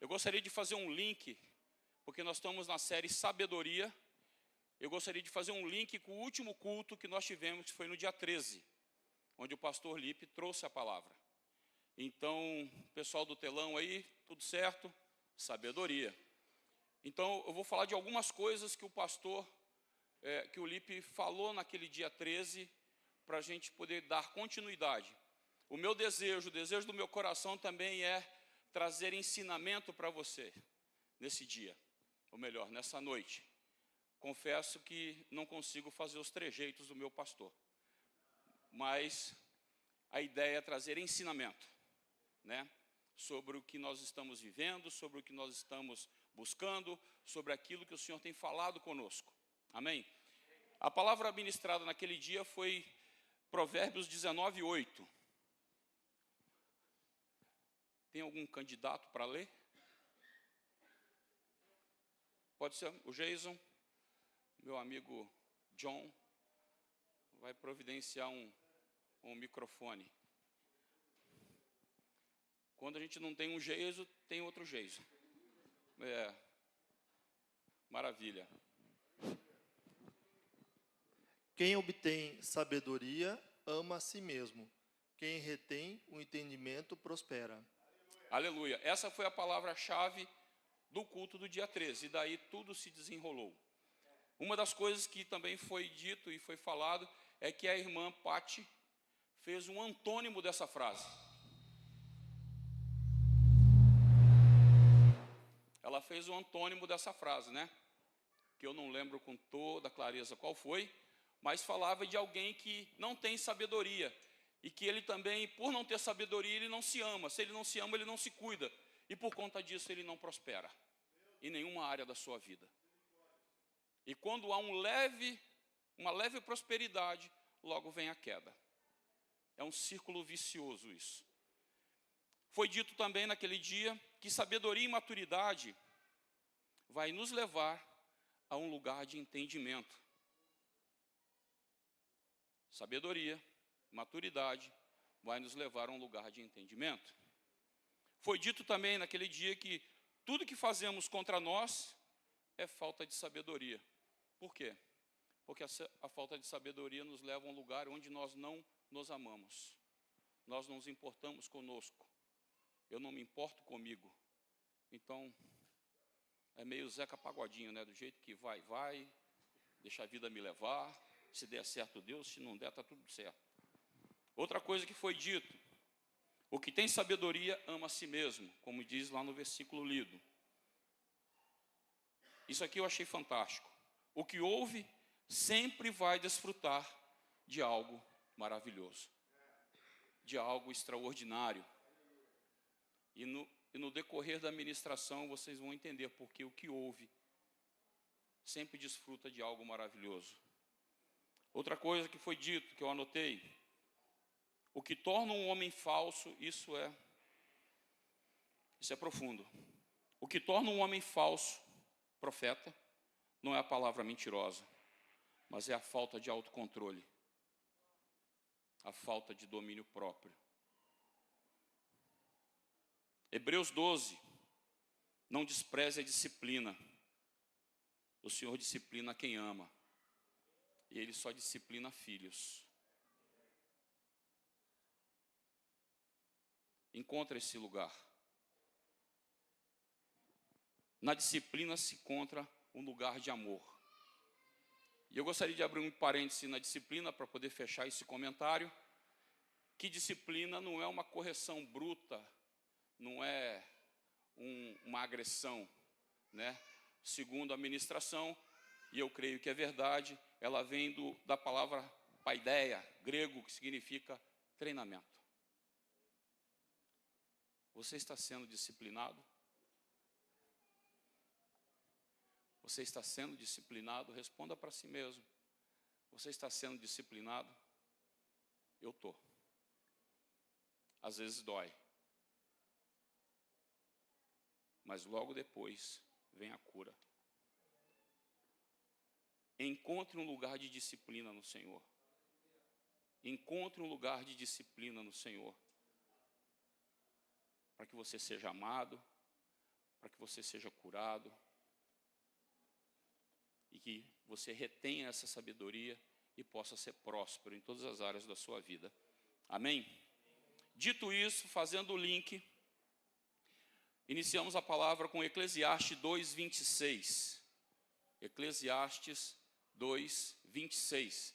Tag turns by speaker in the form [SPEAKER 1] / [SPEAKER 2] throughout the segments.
[SPEAKER 1] Eu gostaria de fazer um link, porque nós estamos na série Sabedoria. Eu gostaria de fazer um link com o último culto que nós tivemos, que foi no dia 13, onde o pastor Lipe trouxe a palavra. Então, pessoal do telão aí, tudo certo? Sabedoria. Então, eu vou falar de algumas coisas que o pastor, que o Lipe falou naquele dia 13, para a gente poder dar continuidade. O meu desejo, o desejo do meu coração também é trazer ensinamento para você nesse dia, ou melhor, nessa noite. Confesso que não consigo fazer os trejeitos do meu pastor, mas a ideia é trazer ensinamento, né? Sobre o que nós estamos vivendo, sobre o que nós estamos buscando, sobre aquilo que o Senhor tem falado conosco. Amém? A palavra ministrada naquele dia foi Provérbios 19:8. Tem algum candidato para ler? Pode ser o Jason, meu amigo John, vai providenciar um microfone. Quando a gente não tem um Jason, tem outro Jason. Maravilha.
[SPEAKER 2] Quem obtém sabedoria, ama a si mesmo. Quem retém o entendimento, prospera.
[SPEAKER 1] Aleluia. Essa foi a palavra-chave do culto do dia 13. E daí tudo se desenrolou. Uma das coisas que também foi dito e foi falado é que a irmã Pati fez um antônimo dessa frase. Ela fez um antônimo dessa frase, né? Que eu não lembro com toda a clareza qual foi, mas falava de alguém que não tem sabedoria. E que ele também, por não ter sabedoria, ele não se ama. Se ele não se ama, ele não se cuida. E por conta disso, ele não prospera em nenhuma área da sua vida. E quando há uma leve prosperidade, logo vem a queda. É um círculo vicioso isso. Foi dito também naquele dia que sabedoria e maturidade vai nos levar a um lugar de entendimento. Sabedoria, maturidade vai nos levar a um lugar de entendimento. Foi dito também naquele dia que tudo que fazemos contra nós é falta de sabedoria. Por quê? Porque a falta de sabedoria nos leva a um lugar onde nós não nos amamos. Nós não nos importamos conosco. Eu não me importo comigo. Então, é meio Zeca Pagodinho, né? Do jeito que vai, deixa a vida me levar. Se der certo, Deus, se não der, está tudo certo. Outra coisa que foi dito, o que tem sabedoria ama a si mesmo, como diz lá no versículo lido. Isso aqui eu achei fantástico. O que ouve sempre vai desfrutar de algo maravilhoso, de algo extraordinário. E no decorrer da ministração vocês vão entender porque o que ouve sempre desfruta de algo maravilhoso. Outra coisa que foi dito, que eu anotei, o que torna um homem falso, isso é profundo. O que torna um homem falso, profeta, não é a palavra mentirosa, mas é a falta de autocontrole, a falta de domínio próprio. Hebreus 12, não despreze a disciplina. O Senhor disciplina quem ama, e Ele só disciplina filhos. Encontra esse lugar. Na disciplina se encontra um lugar de amor. E eu gostaria de abrir um parêntese na disciplina para poder fechar esse comentário. Que disciplina não é uma correção bruta, não é uma agressão, né? Segundo a ministração, e eu creio que é verdade, ela vem da palavra paideia, grego, que significa treinamento. Você está sendo disciplinado? Você está sendo disciplinado? Responda para si mesmo. Você está sendo disciplinado? Eu estou. Às vezes dói. Mas logo depois vem a cura. Encontre um lugar de disciplina no Senhor. Encontre um lugar de disciplina no Senhor. Para que você seja amado, para que você seja curado e que você retenha essa sabedoria e possa ser próspero em todas as áreas da sua vida. Amém? Dito isso, fazendo o link, iniciamos a palavra com Eclesiastes 2:26. Eclesiastes 2:26.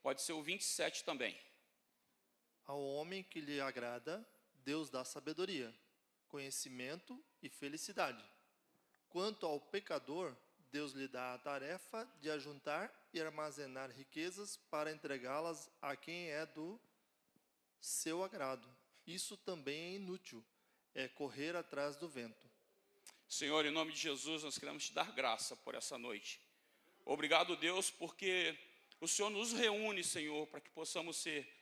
[SPEAKER 1] Pode ser o 27 também.
[SPEAKER 2] Ao homem que lhe agrada, Deus dá sabedoria, conhecimento e felicidade. Quanto ao pecador, Deus lhe dá a tarefa de ajuntar e armazenar riquezas para entregá-las a quem é do seu agrado. Isso também é inútil, é correr atrás do vento.
[SPEAKER 1] Senhor, em nome de Jesus, nós queremos te dar graça por essa noite. Obrigado, Deus, porque o Senhor nos reúne, Senhor, para que possamos ser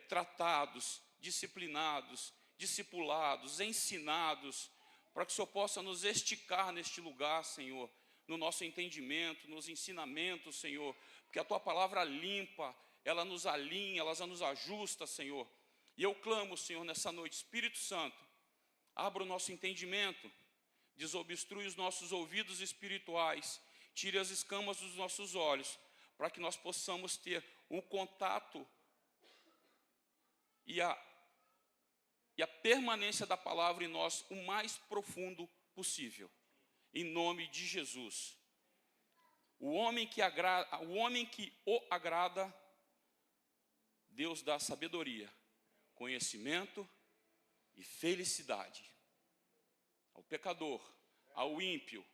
[SPEAKER 1] tratados, disciplinados, discipulados, ensinados, para que o Senhor possa nos esticar neste lugar, Senhor, no nosso entendimento, nos ensinamentos, Senhor, porque a Tua palavra limpa, ela nos alinha, ela nos ajusta, Senhor. E eu clamo, Senhor, nessa noite, Espírito Santo, abra o nosso entendimento, desobstrui os nossos ouvidos espirituais, tire as escamas dos nossos olhos, para que nós possamos ter um contato e a permanência da palavra em nós o mais profundo possível. Em nome de Jesus. O homem que o agrada, Deus dá sabedoria, conhecimento e felicidade. Ao pecador, ao ímpio,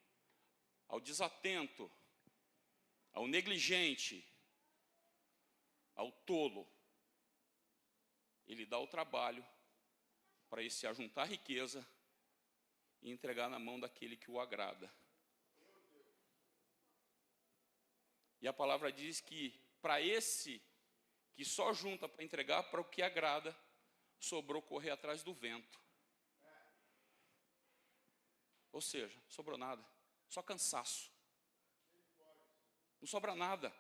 [SPEAKER 1] ao desatento, ao negligente, ao tolo, Ele dá o trabalho para ele se ajuntar riqueza e entregar na mão daquele que o agrada. E a palavra diz que para esse que só junta para entregar para o que agrada, sobrou correr atrás do vento. Ou seja, sobrou nada, só cansaço. Não sobra nada,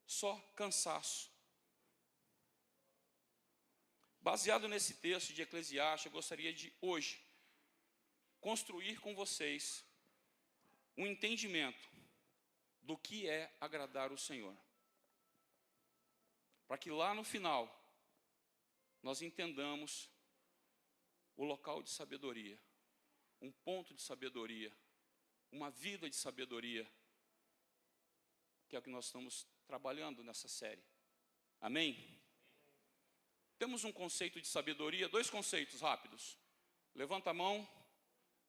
[SPEAKER 1] só cansaço. Baseado nesse texto de Eclesiastes, eu gostaria de hoje construir com vocês um entendimento do que é agradar o Senhor. Para que lá no final nós entendamos o local de sabedoria, um ponto de sabedoria, uma vida de sabedoria, que é o que nós estamos trabalhando nessa série. Amém? Temos um conceito de sabedoria, 2 conceitos rápidos. Levanta a mão,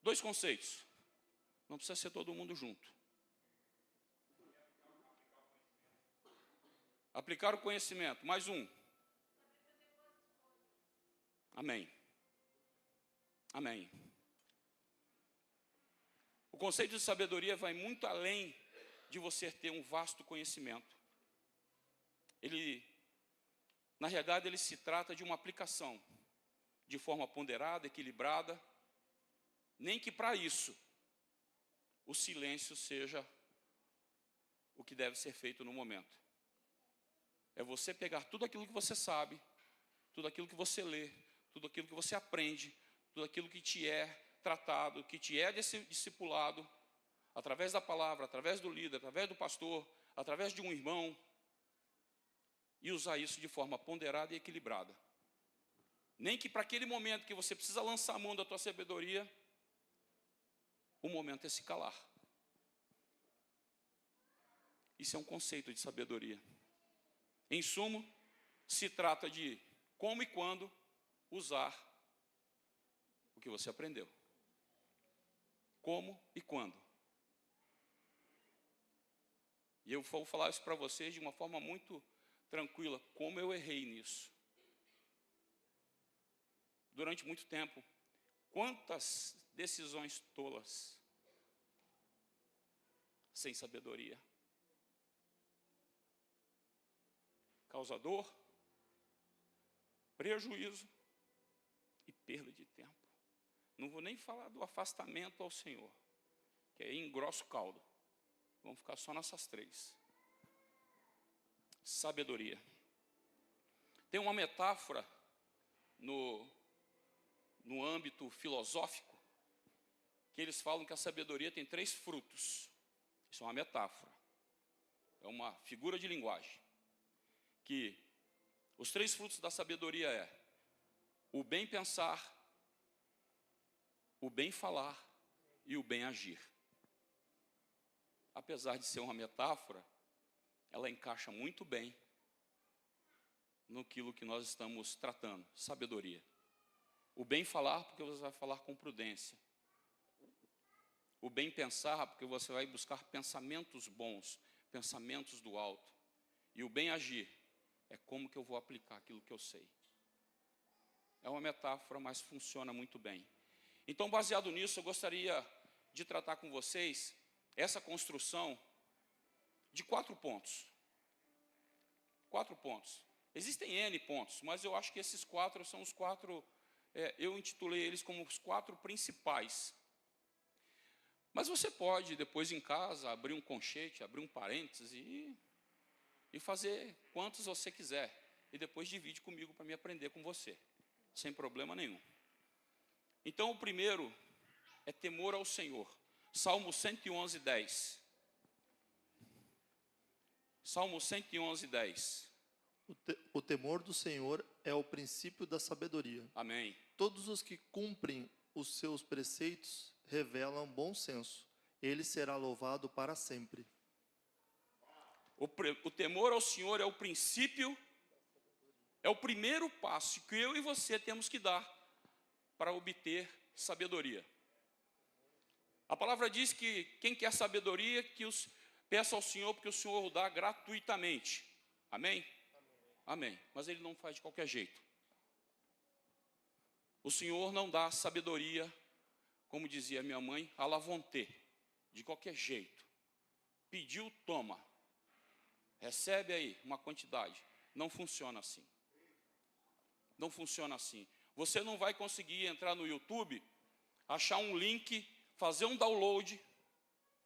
[SPEAKER 1] 2 conceitos. Não precisa ser todo mundo junto. Aplicar o conhecimento, mais um. Amém. Amém. O conceito de sabedoria vai muito além de você ter um vasto conhecimento. Na realidade, ele se trata de uma aplicação de forma ponderada, equilibrada, nem que para isso o silêncio seja o que deve ser feito no momento. É você pegar tudo aquilo que você sabe, tudo aquilo que você lê, tudo aquilo que você aprende, tudo aquilo que te é tratado, que te é discipulado, através da palavra, através do líder, através do pastor, através de um irmão, e usar isso de forma ponderada e equilibrada. Nem que para aquele momento que você precisa lançar a mão da tua sabedoria, o momento é se calar. Isso é um conceito de sabedoria. Em sumo, se trata de como e quando usar o que você aprendeu. Como e quando. E eu vou falar isso para vocês de uma forma muito tranquila, como eu errei nisso. Durante muito tempo, quantas decisões tolas, sem sabedoria. Causa dor, prejuízo e perda de tempo. Não vou nem falar do afastamento ao Senhor, que aí engrossa o caldo. Vamos ficar só nessas 3. Sabedoria. Tem uma metáfora no âmbito filosófico que eles falam que a sabedoria tem 3 frutos. Isso é uma metáfora. É uma figura de linguagem. Que os 3 frutos da sabedoria é o bem pensar, o bem falar e o bem agir. Apesar de ser uma metáfora, ela encaixa muito bem naquilo que nós estamos tratando, sabedoria. O bem falar, porque você vai falar com prudência. O bem pensar, porque você vai buscar pensamentos bons, pensamentos do alto. E o bem agir, é como que eu vou aplicar aquilo que eu sei. É uma metáfora, mas funciona muito bem. Então, baseado nisso, eu gostaria de tratar com vocês essa construção de 4 pontos. 4 pontos. Existem N pontos, mas eu acho que esses 4 são os 4, eu intitulei eles como os 4 principais. Mas você pode, depois em casa, abrir um conchete, abrir um parêntese e fazer quantos você quiser. E depois divide comigo para me aprender com você, sem problema nenhum. Então, o primeiro é temor ao Senhor. Salmo 111, 10. Salmo 111, 10.
[SPEAKER 2] O temor do Senhor é o princípio da sabedoria.
[SPEAKER 1] Amém.
[SPEAKER 2] Todos os que cumprem os seus preceitos revelam bom senso. Ele será louvado para sempre.
[SPEAKER 1] O temor ao Senhor é o princípio, é o primeiro passo que eu e você temos que dar para obter sabedoria. A palavra diz que quem quer sabedoria, peça ao Senhor, porque o Senhor o dá gratuitamente. Amém? Amém. Mas Ele não faz de qualquer jeito. O Senhor não dá sabedoria, como dizia minha mãe, à la vontade, de qualquer jeito. Pediu, toma. Recebe aí uma quantidade. Não funciona assim. Não funciona assim. Você não vai conseguir entrar no YouTube, achar um link, fazer um download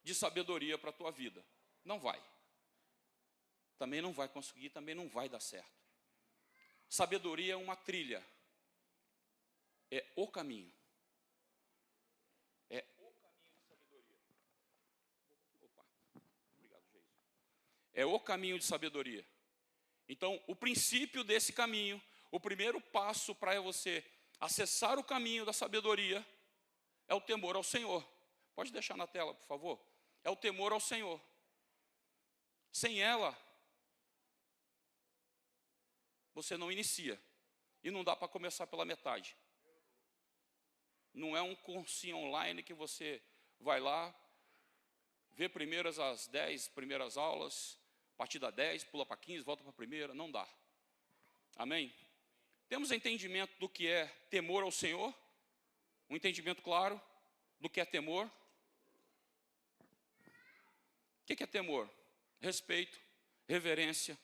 [SPEAKER 1] de sabedoria para a tua vida. Não vai. Também não vai conseguir, também não vai dar certo. Sabedoria é uma trilha. É o caminho. É o caminho de sabedoria. Opa, obrigado, Jesus. É o caminho de sabedoria. Então, o princípio desse caminho, o primeiro passo para você acessar o caminho da sabedoria, é o temor ao Senhor. Pode deixar na tela, por favor? É o temor ao Senhor. Sem ela, você não inicia. E não dá para começar pela metade. Não é um cursinho online que você vai lá, vê primeiras as 10 primeiras aulas, a partir da 10, pula para 15, volta para a primeira. Não dá. Amém? Temos entendimento do que é temor ao Senhor? Um entendimento claro do que é temor? O que é temor? Respeito, reverência,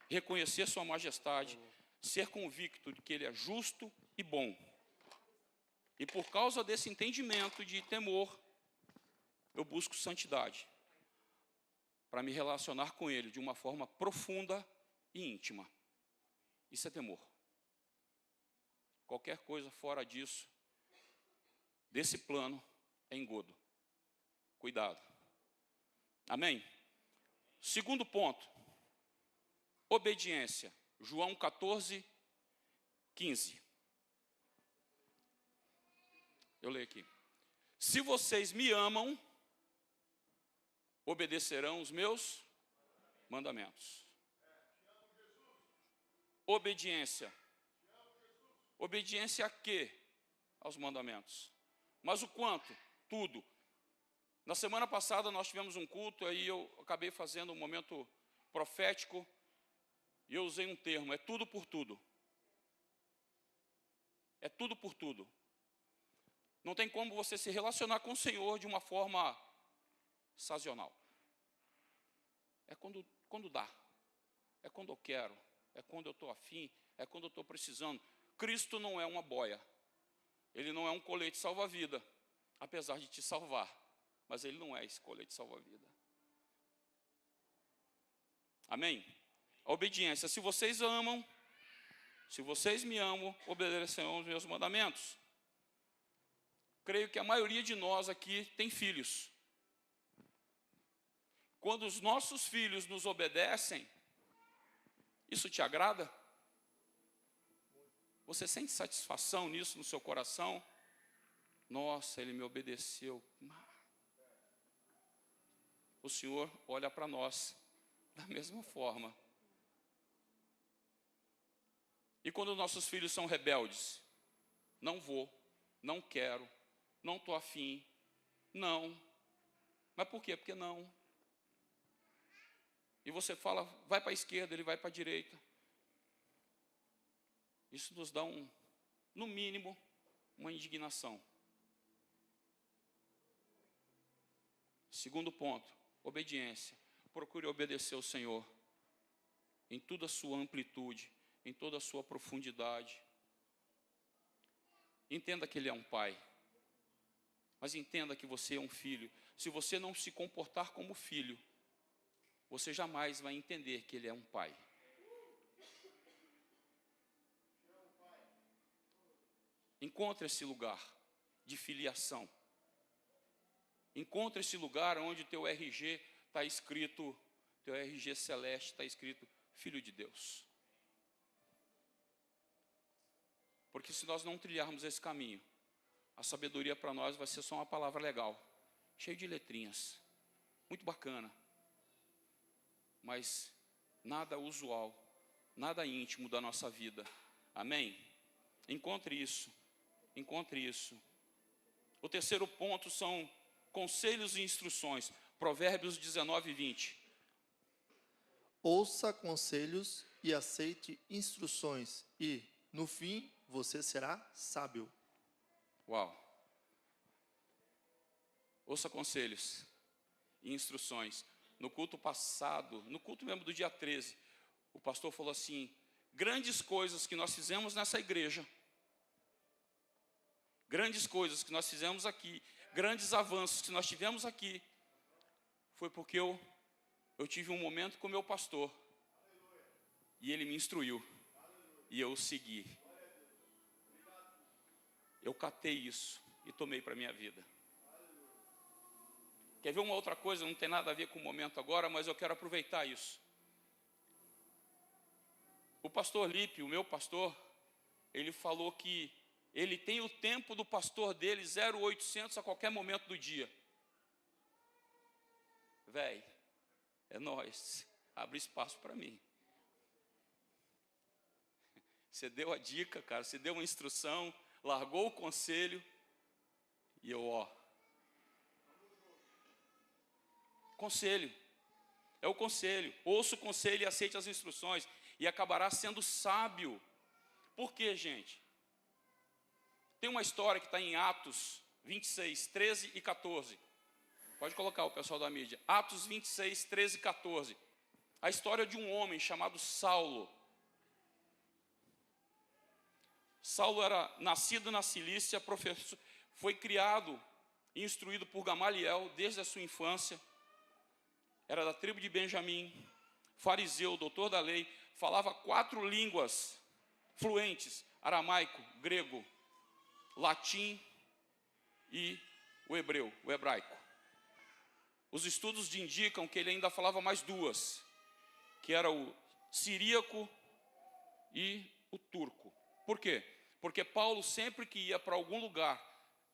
[SPEAKER 1] reconhecer sua majestade, ser convicto de que Ele é justo e bom. E por causa desse entendimento de temor, eu busco santidade, para me relacionar com Ele de uma forma profunda e íntima. Isso é temor. Qualquer coisa fora disso, desse plano, é engodo. Cuidado. Amém? Segundo ponto, obediência. João 14, 15. Eu leio aqui. Se vocês me amam, obedecerão os meus mandamentos. Obediência. Obediência a quê? Aos mandamentos. Mas o quanto? Tudo. Na semana passada nós tivemos um culto, aí eu acabei fazendo um momento profético, e eu usei um termo, é tudo por tudo. É tudo por tudo. Não tem como você se relacionar com o Senhor de uma forma sazonal. É quando dá, é quando eu quero, é quando eu estou afim, é quando eu estou precisando. Cristo não é uma boia, Ele não é um colete salva-vida, apesar de te salvar, mas Ele não é esse colete salva-vida. Amém? A obediência. Se vocês me amam, obedecerão os meus mandamentos. creio que a maioria de nós aqui tem filhos. Quando os nossos filhos nos obedecem, isso te agrada? Você sente satisfação nisso no seu coração? Nossa, ele me obedeceu. O Senhor olha para nós da mesma forma. E quando nossos filhos são rebeldes? Não vou, não quero, não estou afim, não. Mas por quê? Porque não. E você fala, vai para a esquerda, ele vai para a direita. Isso nos dá no mínimo, uma indignação. Segundo ponto, obediência. Procure obedecer ao Senhor em toda a sua amplitude, em toda a sua profundidade. Entenda que Ele é um pai, mas entenda que você é um filho. Se você não se comportar como filho, você jamais vai entender que Ele é um pai. Encontre esse lugar de filiação. Encontre esse lugar onde teu RG está escrito, teu RG celeste está escrito Filho de Deus. Porque se nós não trilharmos esse caminho, a sabedoria para nós vai ser só uma palavra legal, cheia de letrinhas, muito bacana, mas nada usual, nada íntimo da nossa vida. Amém? Encontre isso, encontre isso. O terceiro ponto são conselhos e instruções. Provérbios 19, 20.
[SPEAKER 2] Ouça conselhos e aceite instruções, e, no fim, você será sábio.
[SPEAKER 1] Uau! Ouça conselhos e instruções. No culto passado, no culto mesmo do dia 13, o pastor falou assim, grandes coisas que nós fizemos nessa igreja, grandes coisas que nós fizemos aqui, grandes avanços que nós tivemos aqui, foi porque eu tive um momento com o meu pastor, e ele me instruiu, e eu o segui. Eu catei isso e tomei para a minha vida. Quer ver uma outra coisa? Não tem nada a ver com o momento agora, mas eu quero aproveitar isso. O pastor Lipe, o meu pastor, ele falou que ele tem o tempo do pastor dele 0800 a qualquer momento do dia. Véi, é nóis, abre espaço para mim. Você deu a dica, cara, você deu uma instrução, largou o conselho, e eu, conselho, é o conselho, ouça o conselho e aceite as instruções, e acabará sendo sábio. Por quê, gente? Tem uma história que está em Atos 26, 13 e 14. Pode colocar o pessoal da mídia. Atos 26, 13 e 14. A história de um homem chamado Saulo. Saulo era nascido na Cilícia, professor, foi criado e instruído por Gamaliel desde a sua infância. Era da tribo de Benjamim, fariseu, doutor da lei, falava 4 línguas fluentes, aramaico, grego, latim e o hebreu, o hebraico. Os estudos indicam que ele ainda falava mais 2, que era o siríaco e o turco. Por quê? Porque Paulo, sempre que ia para algum lugar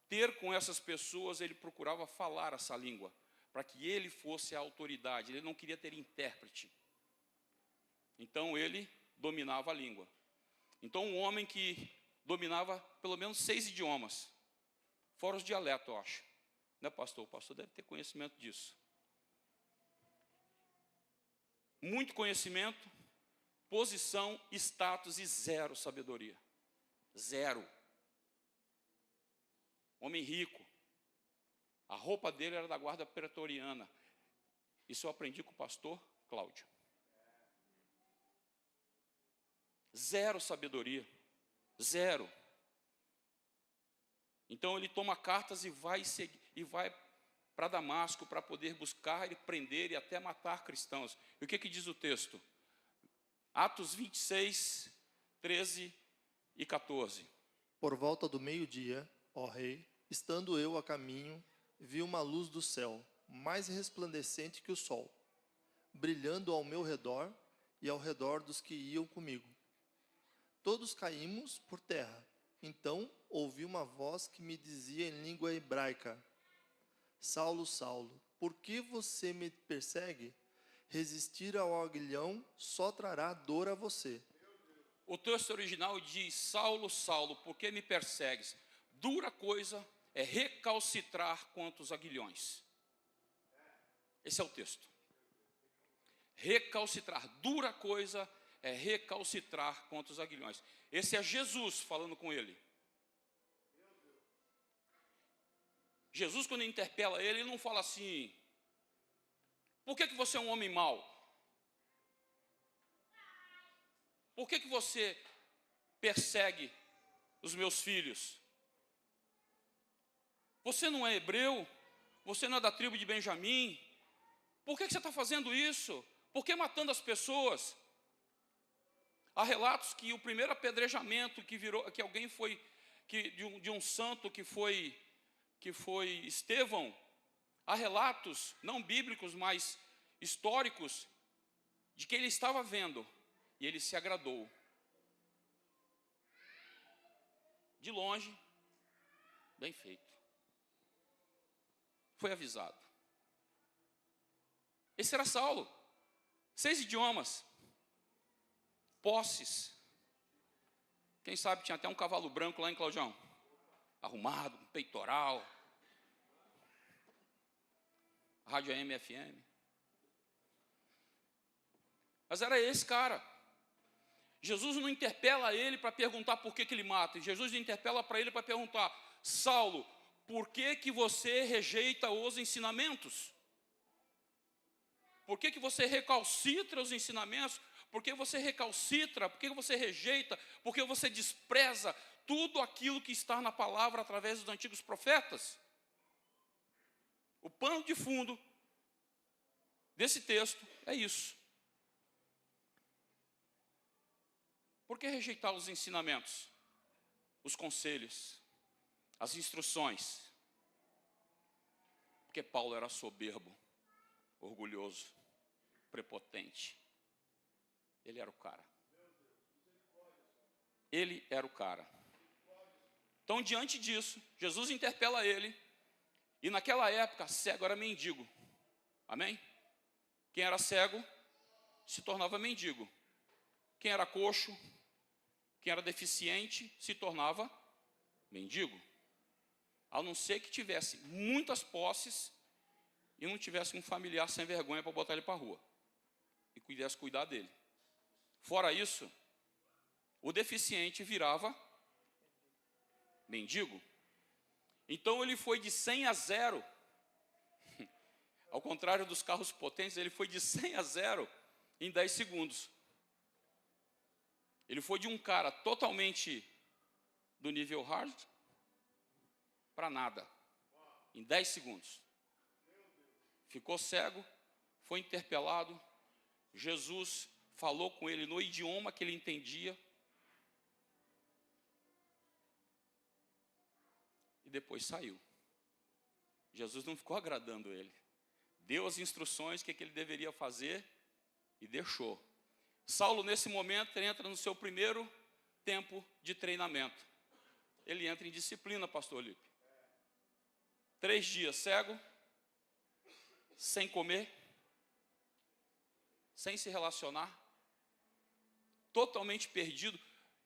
[SPEAKER 1] ter com essas pessoas, ele procurava falar essa língua, para que ele fosse a autoridade. Ele não queria ter intérprete. Então ele dominava a língua. Então um homem que dominava pelo menos 6 idiomas, fora os dialetos, eu acho. Né, pastor? O pastor deve ter conhecimento disso. Muito conhecimento, posição, status e 0 sabedoria. 0. Homem rico. A roupa dele era da guarda pretoriana. Isso eu aprendi com o pastor Cláudio. 0 sabedoria. 0. Então ele toma cartas e vai para Damasco para poder buscar e prender e até matar cristãos. E o que diz o texto? Atos 26, 13 e 14.
[SPEAKER 2] Por volta do meio-dia, ó rei, Estando eu a caminho, vi uma luz do céu, mais resplandecente que o sol, brilhando ao meu redor e ao redor dos que iam comigo. Todos caímos por terra. Então ouvi uma voz que me dizia em língua hebraica: Saulo, Saulo, por que você me persegue? Resistir ao aguilhão só trará dor a você.
[SPEAKER 1] O texto original diz: Saulo, Saulo, por que me persegues? Dura coisa é recalcitrar contra os aguilhões. Esse é o texto. Recalcitrar, dura coisa é recalcitrar contra os aguilhões. Esse é Jesus falando com ele. Jesus, quando interpela ele, ele não fala assim: por que você é um homem mau? Por que você persegue os meus filhos? Você não é hebreu? Você não é da tribo de Benjamim? Por que você está fazendo isso? Por que matando as pessoas? Há relatos que o primeiro apedrejamento que alguém foi, de um santo que foi Estevão, há relatos, não bíblicos, mas históricos, de que ele estava vendo e ele se agradou. De longe, bem feito. Foi avisado. Esse era Saulo. 6 idiomas. Posses. Quem sabe tinha até um cavalo branco lá em Claudião. Arrumado, com peitoral. Rádio AM, FM. Mas era esse cara. Jesus não interpela ele para perguntar por que ele mata. Jesus interpela para ele para perguntar: Saulo, por que você rejeita os ensinamentos? Por que você recalcitra os ensinamentos? Por que você recalcitra? Por que você rejeita? Por que você despreza tudo aquilo que está na palavra através dos antigos profetas? O pano de fundo desse texto é isso. Por que rejeitar os ensinamentos, os conselhos, as instruções? Porque Paulo era soberbo, orgulhoso, prepotente. Ele era o cara. Ele era o cara. Então, diante disso, Jesus interpela ele. E naquela época, cego era mendigo. Amém? Quem era cego se tornava mendigo. Quem era coxo, quem era deficiente, se tornava mendigo. A não ser que tivesse muitas posses e não tivesse um familiar sem vergonha para botar ele para a rua e pudesse cuidar dele. Fora isso, o deficiente virava mendigo. Então ele foi de 100 a 0. Ao contrário dos carros potentes, ele foi de 100 a 0 em 10 segundos. Ele foi de um cara totalmente do nível hard para nada, em 10 segundos. Ficou cego, foi interpelado, Jesus falou com ele no idioma que ele entendia. E depois saiu. Jesus não ficou agradando ele. Deu as instruções, que ele deveria fazer e deixou. Saulo, nesse momento, entra no seu primeiro tempo de treinamento. Ele entra em disciplina, pastor Lipe. 3 dias cego, sem comer, sem se relacionar, totalmente perdido.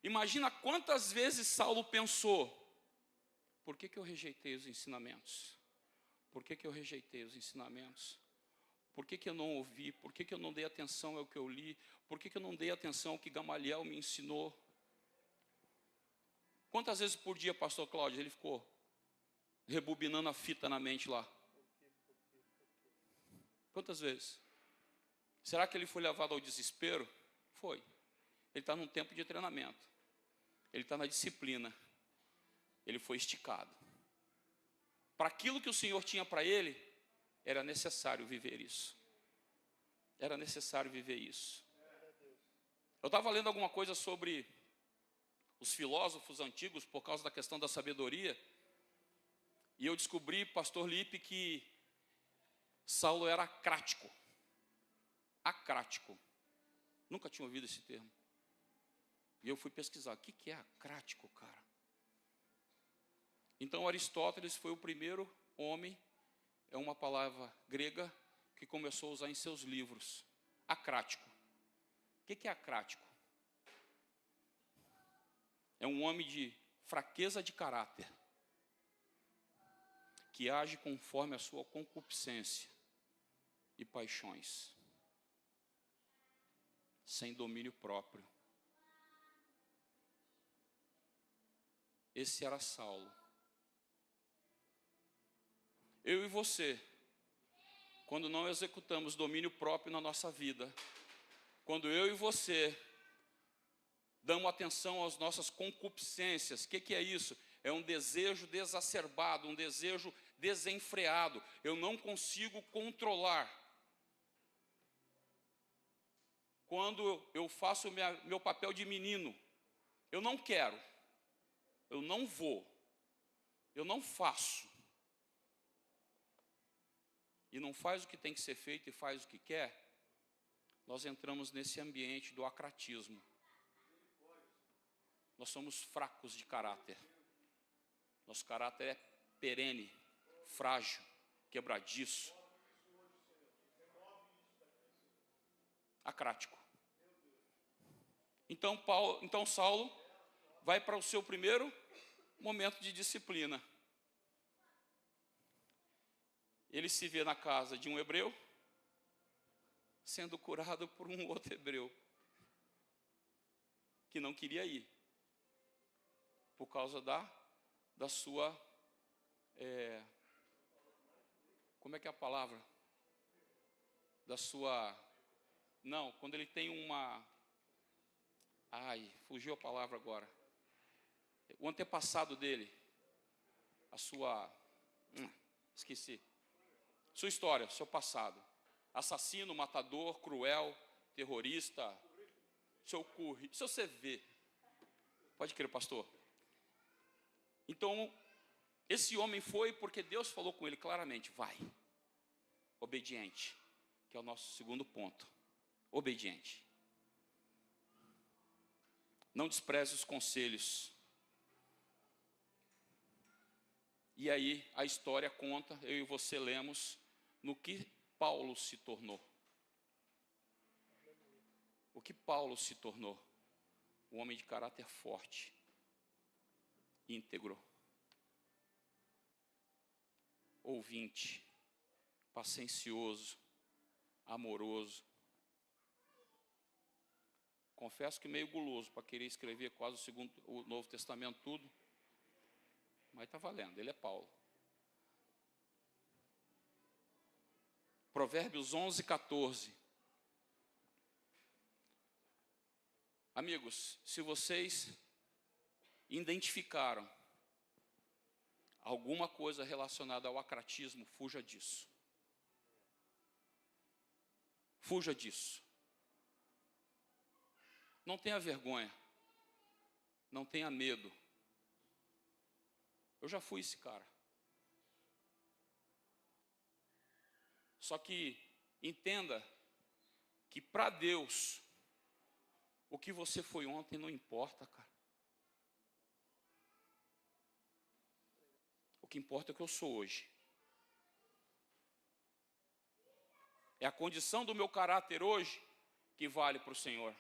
[SPEAKER 1] Imagina quantas vezes Saulo pensou: por que eu rejeitei os ensinamentos? Por que eu rejeitei os ensinamentos? Por que eu não ouvi? Por que eu não dei atenção ao que eu li? Por que eu não dei atenção ao que Gamaliel me ensinou? Quantas vezes por dia, pastor Cláudio, ele ficou rebobinando a fita na mente lá? Quantas vezes? Será que ele foi levado ao desespero? Foi. Ele está num tempo de treinamento. Ele está na disciplina. Ele foi esticado. Para aquilo que o Senhor tinha para ele, era necessário viver isso. Era necessário viver isso. Eu estava lendo alguma coisa sobre os filósofos antigos, por causa da questão da sabedoria. E eu descobri, pastor Lipe, que Saulo era acrático. Acrático. Nunca tinha ouvido esse termo. E eu fui pesquisar, o que é acrático, cara? Então Aristóteles foi o primeiro homem, é uma palavra grega, que começou a usar em seus livros. Acrático. O que é acrático? É um homem de fraqueza de caráter, que age conforme a sua concupiscência e paixões, sem domínio próprio. Esse era Saulo. Eu e você, quando não executamos domínio próprio na nossa vida, quando eu e você damos atenção às nossas concupiscências, o que é isso? É um desejo desacerbado, um desejo desenfreado. Eu não consigo controlar. Quando eu faço meu papel de menino, eu não quero, eu não vou, eu não faço. E não faz o que tem que ser feito e faz o que quer, nós entramos nesse ambiente do acratismo. Nós somos fracos de caráter. Nosso caráter é perene, frágil, quebradiço. Acrático. Então Saulo vai para o seu primeiro momento de disciplina. Ele se vê na casa de um hebreu, sendo curado por um outro hebreu, que não queria ir, por causa da sua, como é que é a palavra? Da sua, não, quando ele tem fugiu a palavra agora. O antepassado dele, a sua, esqueci. Sua história, seu passado. Assassino, matador, cruel, terrorista, seu CV. Pode crer, pastor. Então, esse homem foi porque Deus falou com ele claramente, vai. Obediente, que é o nosso segundo ponto. Obediente. Não despreze os conselhos. E aí a história conta, eu e você lemos, no que Paulo se tornou. O que Paulo se tornou? Um homem de caráter forte, íntegro, ouvinte, paciencioso, amoroso. Confesso que meio guloso para querer escrever quase o Novo Testamento tudo, mas está valendo, ele é Paulo. Provérbios 11, 14. Amigos, se vocês identificaram alguma coisa relacionada ao acratismo, fuja disso. Fuja disso. Não tenha vergonha. Não tenha medo. Eu já fui esse cara. Só que entenda que para Deus, o que você foi ontem não importa, cara. O que importa é o que eu sou hoje. É a condição do meu caráter hoje que vale para o Senhor.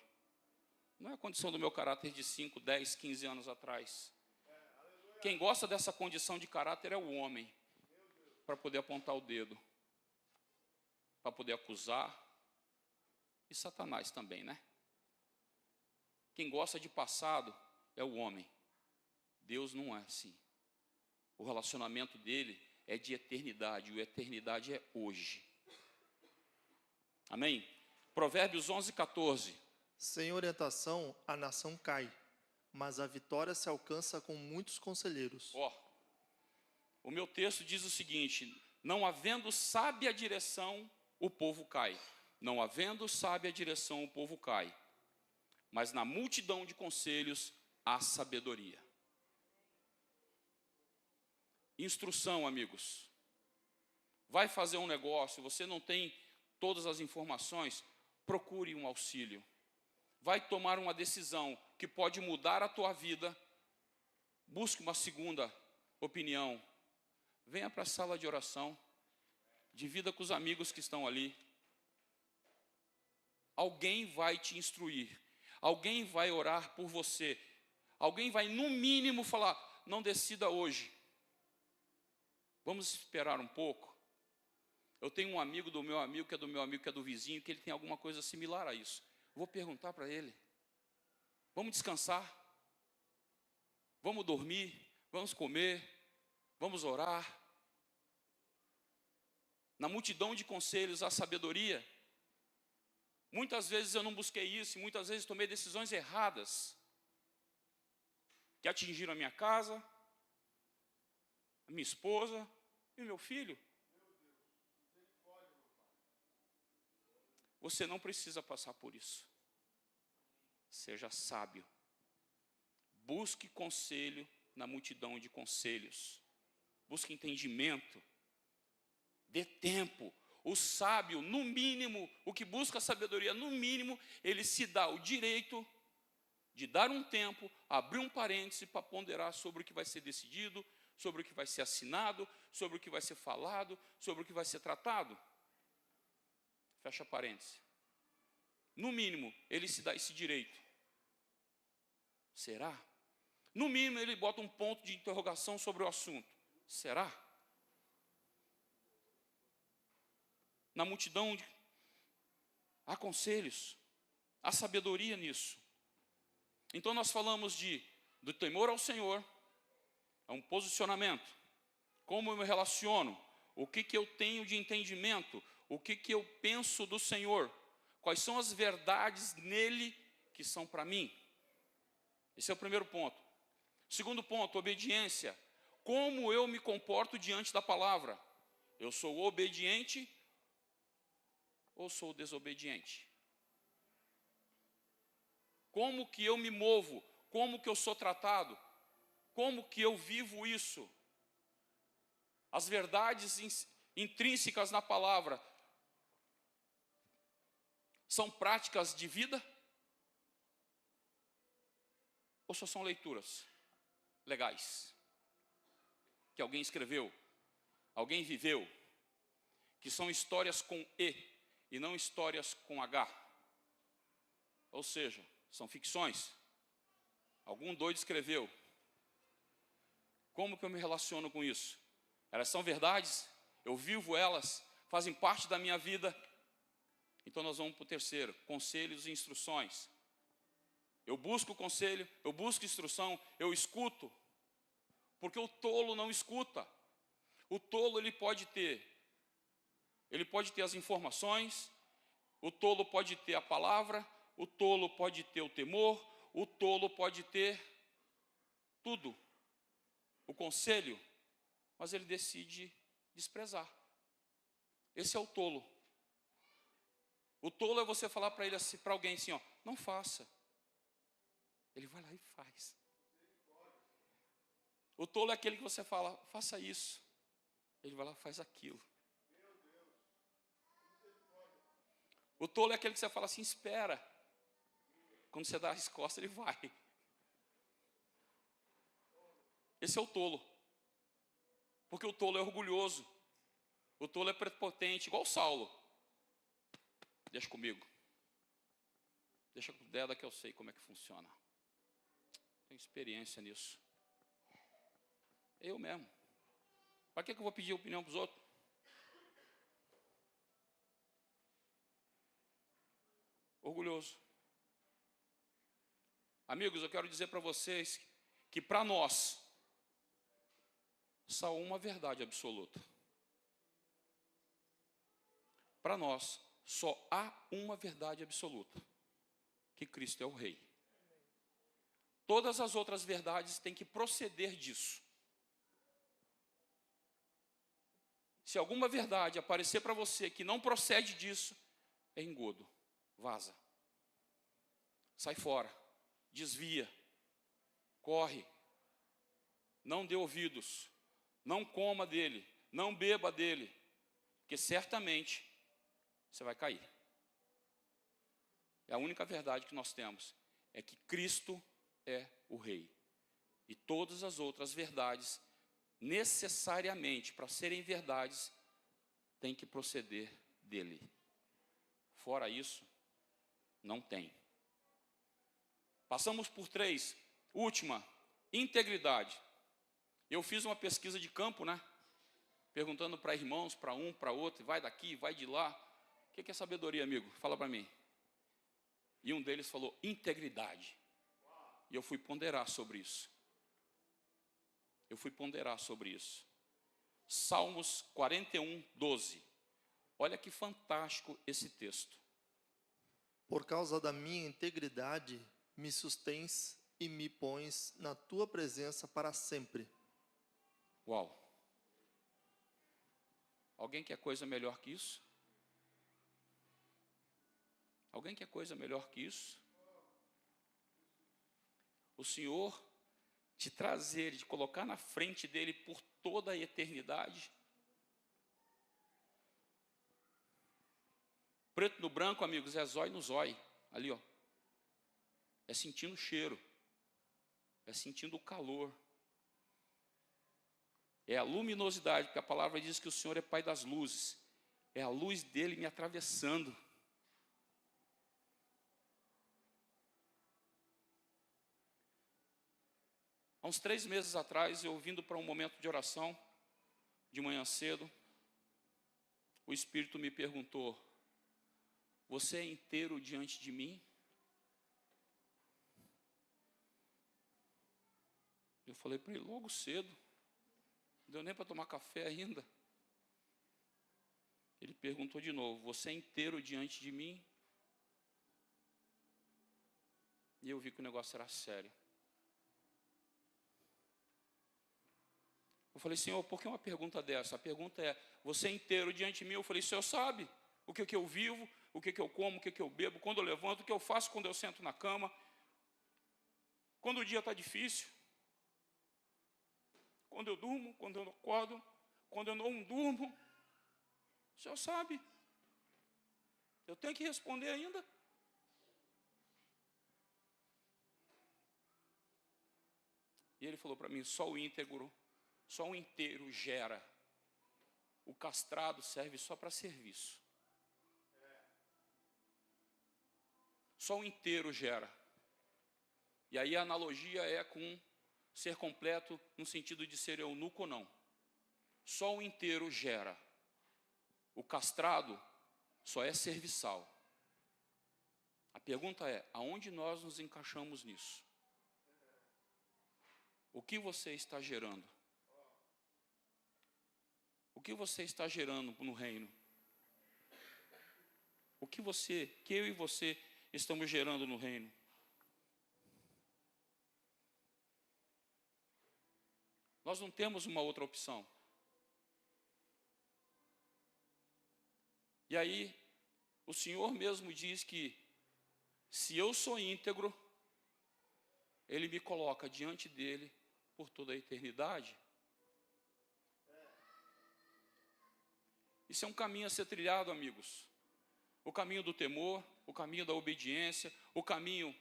[SPEAKER 1] Não é a condição do meu caráter de 5, 10, 15 anos atrás. Quem gosta dessa condição de caráter é o homem, para poder apontar o dedo, para poder acusar, e Satanás também, né? Quem gosta de passado é o homem. Deus não é assim. O relacionamento dele é de eternidade, e a eternidade é hoje. Amém? Provérbios 11, 14.
[SPEAKER 2] Sem orientação, a nação cai, mas a vitória se alcança com muitos conselheiros.
[SPEAKER 1] O meu texto diz o seguinte: não havendo sábia direção, o povo cai. Não havendo sábia direção, o povo cai. Mas na multidão de conselhos, há sabedoria. Instrução, amigos. Vai fazer um negócio, você não tem todas as informações, procure um auxílio. Vai tomar uma decisão que pode mudar a tua vida, busque uma segunda opinião. Venha para a sala de oração, divida com os amigos que estão ali. Alguém vai te instruir, alguém vai orar por você, alguém vai no mínimo falar, não decida hoje, vamos esperar um pouco. Eu tenho um amigo do meu amigo, que é do meu amigo, que é do vizinho, que ele tem alguma coisa similar a isso. Vou perguntar para ele. Vamos descansar. Vamos dormir. Vamos comer. Vamos orar. Na multidão de conselhos, há sabedoria. Muitas vezes eu não busquei isso, e muitas vezes tomei decisões erradas, que atingiram a minha casa, a minha esposa e o meu filho. Você não precisa passar por isso. Seja sábio. Busque conselho na multidão de conselhos. Busque entendimento. Dê tempo. O sábio, no mínimo, o que busca a sabedoria, no mínimo, ele se dá o direito de dar um tempo, abrir um parêntese para ponderar sobre o que vai ser decidido, sobre o que vai ser assinado, sobre o que vai ser falado, sobre o que vai ser tratado. Fecha parêntese. No mínimo, ele se dá esse direito. Será? No mínimo, ele bota um ponto de interrogação sobre o assunto. Será? Na multidão, há conselhos, há sabedoria nisso. Então nós falamos do temor ao Senhor, é um posicionamento. Como eu me relaciono? O que eu tenho de entendimento? O que eu penso do Senhor? Quais são as verdades nele que são para mim? Esse é o primeiro ponto. Segundo ponto, obediência. Como eu me comporto diante da palavra? Eu sou obediente ou sou desobediente? Como que eu me movo? Como que eu sou tratado? Como que eu vivo isso? As verdades intrínsecas na palavra são práticas de vida? Ou só são leituras legais? Que alguém escreveu, alguém viveu, que são histórias com e não histórias com H. Ou seja, são ficções. Algum doido escreveu. Como que eu me relaciono com isso? Elas são verdades? Eu vivo elas? Fazem parte da minha vida? Então nós vamos para o terceiro, conselhos e instruções. Eu busco conselho, eu busco instrução, eu escuto. Porque o tolo não escuta. O tolo ele pode ter as informações, o tolo pode ter a palavra, o tolo pode ter o temor, o tolo pode ter tudo, o conselho, mas ele decide desprezar. Esse é o tolo. O tolo é você falar para ele assim, para alguém assim, ó, não faça. Ele vai lá e faz. O tolo é aquele que você fala, faça isso. Ele vai lá e faz aquilo. O tolo é aquele que você fala assim, espera. Quando você dá a resposta, ele vai. Esse é o tolo. Porque o tolo é orgulhoso. O tolo é prepotente, igual Saulo. Deixa comigo. Deixa com o dedo que eu sei como é que funciona. Tenho experiência nisso. Eu mesmo. Para que eu vou pedir opinião para os outros? Orgulhoso. Amigos, eu quero dizer para vocês que para nós só há uma verdade absoluta. Para nós só há uma verdade absoluta, que Cristo é o Rei. Todas as outras verdades têm que proceder disso. Se alguma verdade aparecer para você que não procede disso, é engodo, vaza. Sai fora, desvia, corre, não dê ouvidos, não coma dele, não beba dele, porque certamente você vai cair. É a única verdade que nós temos, é que Cristo é o Rei. E todas as outras verdades, necessariamente, para serem verdades, têm que proceder dele. Fora isso, não tem. Passamos por 3. Última, integridade. Eu fiz uma pesquisa de campo, né? Perguntando para irmãos, para um, para outro, vai daqui, vai de lá. O que é sabedoria, amigo? Fala para mim. E um deles falou, integridade. E eu fui ponderar sobre isso. Salmos 41, 12. Olha que fantástico esse texto.
[SPEAKER 2] Por causa da minha integridade, me sustens e me pões na tua presença para sempre.
[SPEAKER 1] Uau! Alguém quer coisa melhor que isso? Alguém quer coisa melhor que isso? O Senhor te trazer, te colocar na frente dele por toda a eternidade. Preto no branco, amigos, é zóio no zóio. Ali, ó. É sentindo o cheiro. É sentindo o calor. É a luminosidade, porque a palavra diz que o Senhor é Pai das luzes. É a luz dele me atravessando. Há uns 3 meses atrás, eu vindo para um momento de oração, de manhã cedo, o Espírito me perguntou, você é inteiro diante de mim? Eu falei para ele, logo cedo, não deu nem para tomar café ainda. Ele perguntou de novo, você é inteiro diante de mim? E eu vi que o negócio era sério. Eu falei, Senhor, por que uma pergunta dessa? A pergunta é, você é inteiro diante de mim? Eu falei, Senhor sabe o que eu vivo, o que eu como, o que eu bebo, quando eu levanto, o que eu faço quando eu sento na cama, quando o dia está difícil, quando eu durmo, quando eu acordo, quando eu não durmo. O Senhor sabe. Eu tenho que responder ainda. E ele falou para mim, só o inteiro gera. O castrado serve só para serviço. Só o inteiro gera. E aí a analogia é com ser completo no sentido de ser eunuco ou não. Só o inteiro gera. O castrado só é serviçal. A pergunta é, aonde nós nos encaixamos nisso? O que você está gerando? O que você está gerando no reino? O que eu e você estamos gerando no reino? Nós não temos uma outra opção. E aí, o Senhor mesmo diz que, se eu sou íntegro, Ele me coloca diante dEle por toda a eternidade. Isso é um caminho a ser trilhado, amigos. O caminho do temor, o caminho da obediência, o caminho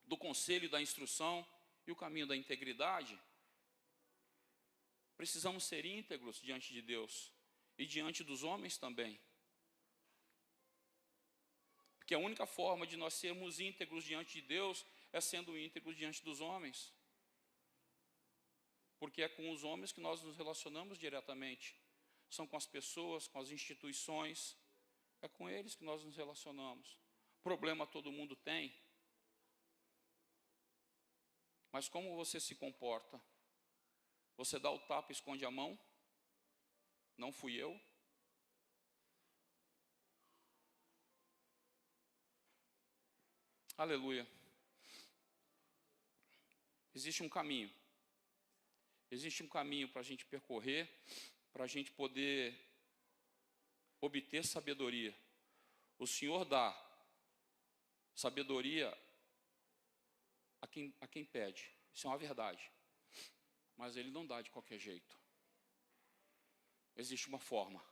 [SPEAKER 1] do conselho e da instrução e o caminho da integridade. Precisamos ser íntegros diante de Deus e diante dos homens também. Porque a única forma de nós sermos íntegros diante de Deus é sendo íntegros diante dos homens. Porque é com os homens que nós nos relacionamos diretamente. São com as pessoas, com as instituições. É com eles que nós nos relacionamos. Problema todo mundo tem. Mas como você se comporta? Você dá o tapa e esconde a mão? Não fui eu? Aleluia. Existe um caminho. Existe um caminho para a gente percorrer, para a gente poder obter sabedoria. O Senhor dá sabedoria a quem pede. Isso é uma verdade. Mas Ele não dá de qualquer jeito. existe uma forma.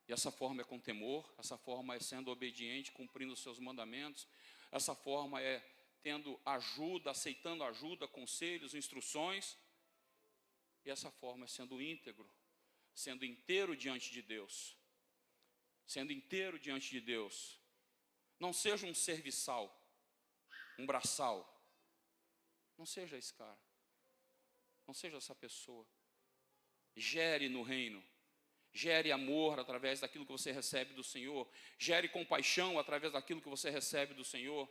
[SPEAKER 1] E essa forma é com temor, essa forma é sendo obediente, cumprindo os seus mandamentos, essa forma é tendo ajuda, aceitando ajuda, conselhos, instruções, e essa forma é sendo íntegro, sendo inteiro diante de Deus. Sendo inteiro diante de Deus. Não seja um serviçal, um braçal. Não seja esse cara. Não seja essa pessoa. Gere no reino. Gere amor através daquilo que você recebe do Senhor. Gere compaixão através daquilo que você recebe do Senhor.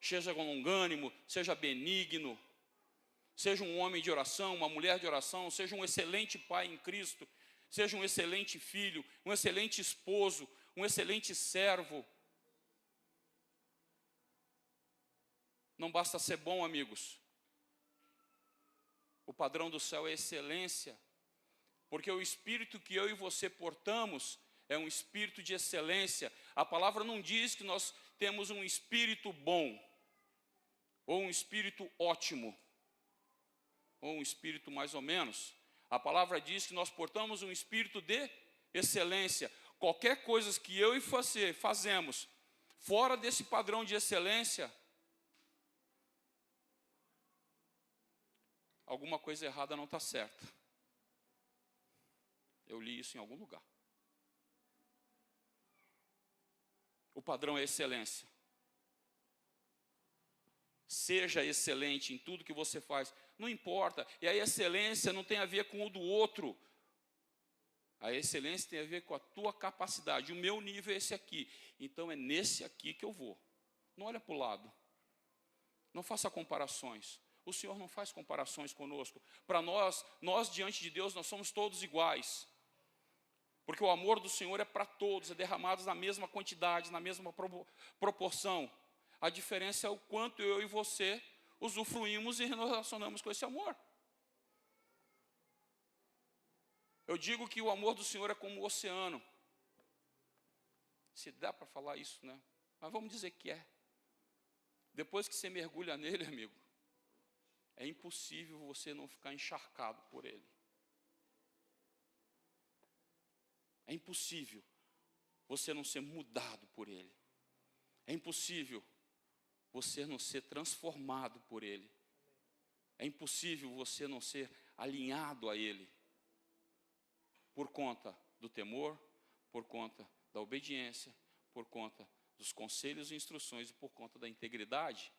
[SPEAKER 1] Seja longânimo, seja benigno. Seja um homem de oração, uma mulher de oração. Seja um excelente pai em Cristo. Seja um excelente filho, um excelente esposo, um excelente servo. Não basta ser bom, amigos. O padrão do céu é excelência. Porque o espírito que eu e você portamos é um espírito de excelência. A palavra não diz que nós temos um espírito bom, ou um espírito ótimo, ou um espírito mais ou menos. A palavra diz que nós portamos um espírito de excelência. Qualquer coisa que eu e você fazemos fora desse padrão de excelência, alguma coisa errada não está certa. Eu li isso em algum lugar. O padrão é excelência. Seja excelente em tudo que você faz. Não importa. E a excelência não tem a ver com o do outro. A excelência tem a ver com a tua capacidade. O meu nível é esse aqui. Então é nesse aqui que eu vou. Não olha para o lado. Não faça comparações. O Senhor não faz comparações conosco. Para nós diante de Deus, nós somos todos iguais. Porque o amor do Senhor é para todos, é derramado na mesma quantidade, na mesma proporção. A diferença é o quanto eu e você usufruímos e nos relacionamos com esse amor. Eu digo que o amor do Senhor é como o oceano. Se dá para falar isso, né? Mas vamos dizer que é. Depois que você mergulha nele, amigo, é impossível você não ficar encharcado por ele. É impossível você não ser mudado por ele. É impossível você não ser transformado por ele. É impossível você não ser alinhado a ele. Por conta do temor, por conta da obediência, por conta dos conselhos e instruções e por conta da integridade.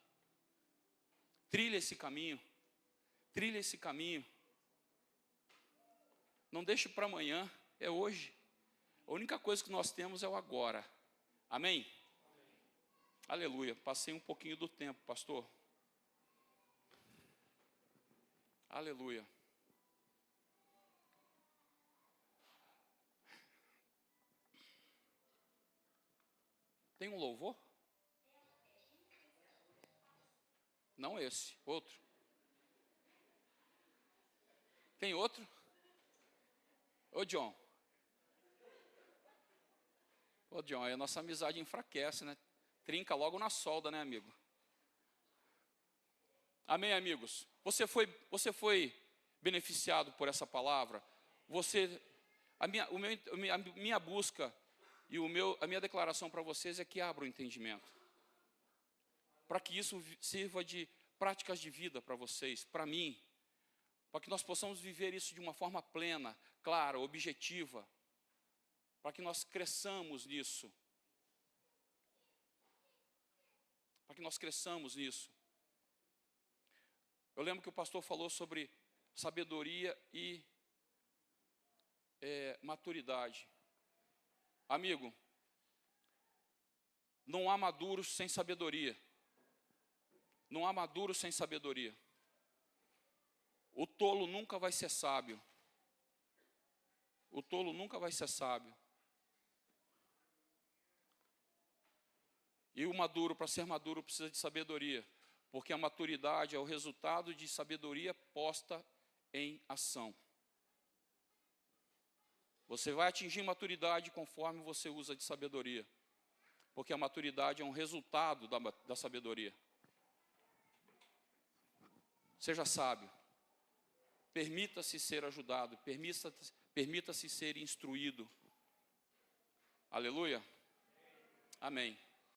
[SPEAKER 1] Trilha esse caminho. Trilha esse caminho. Não deixe para amanhã, é hoje. A única coisa que nós temos é o agora. Amém? Aleluia. Passei um pouquinho do tempo, pastor. Aleluia. Tem um louvor? Não esse, outro. Tem outro? Ô John. Ô John, aí a nossa amizade enfraquece, né? Trinca logo na solda, né, amigo? Amém, amigos? Você foi beneficiado por essa palavra? A minha busca e a minha declaração para vocês é que abra o entendimento. Para que isso sirva de práticas de vida para vocês, para mim. Para que nós possamos viver isso de uma forma plena, clara, objetiva. Para que nós cresçamos nisso. Para que nós cresçamos nisso. Eu lembro que o pastor falou sobre sabedoria e maturidade. Amigo, não há maduros sem sabedoria. Não há maduro sem sabedoria. O tolo nunca vai ser sábio. O tolo nunca vai ser sábio. E o maduro, para ser maduro, precisa de sabedoria. Porque a maturidade é o resultado de sabedoria posta em ação. Você vai atingir maturidade conforme você usa de sabedoria. Porque a maturidade é um resultado da sabedoria. Seja sábio. permita-se ser ajudado, permita-se ser instruído. Aleluia. Amém.